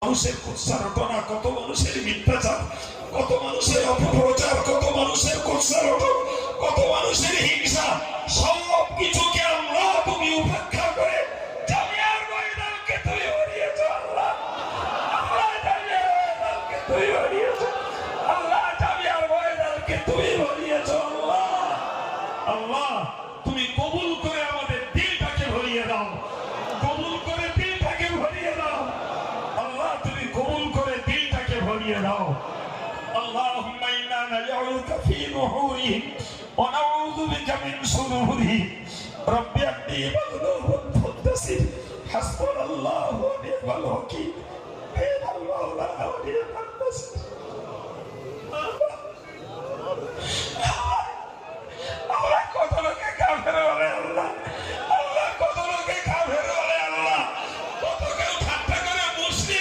মানুষের কুৎসারটনা, কত মানুষের মিথ্যাচার, কত মানুষের অপপ্রচার, কত মানুষের কুৎসারটন, কত মানুষের হিংসা, সব কিছুকে আল্লাহ তুমি উপেক্ষা করে জামিয়ার ময়দানকে তুমি বানিয়েছো। আল্লাহ আল্লাহ জামিয়ার ময়দানকে তুমি বানিয়েছো। আল্লাহ জামিয়ার ময়দানকে তুমি বানিয়েছো। আল্লাহ আল্লাহ তুমি কবুল করে আমাদের দিলটাকে ভরিয়ে দাও, কবুল করে দিলটাকে ভরিয়ে দাও। আল্লাহ তুমি কবুল করে দিলটাকে ভরিয়ে দাও। اللهم إنا نجعلك في نحورهم ونعوذ بك من شرورهم رب أني مغلوب فانتصر حسبنا الله ونعم الوكيل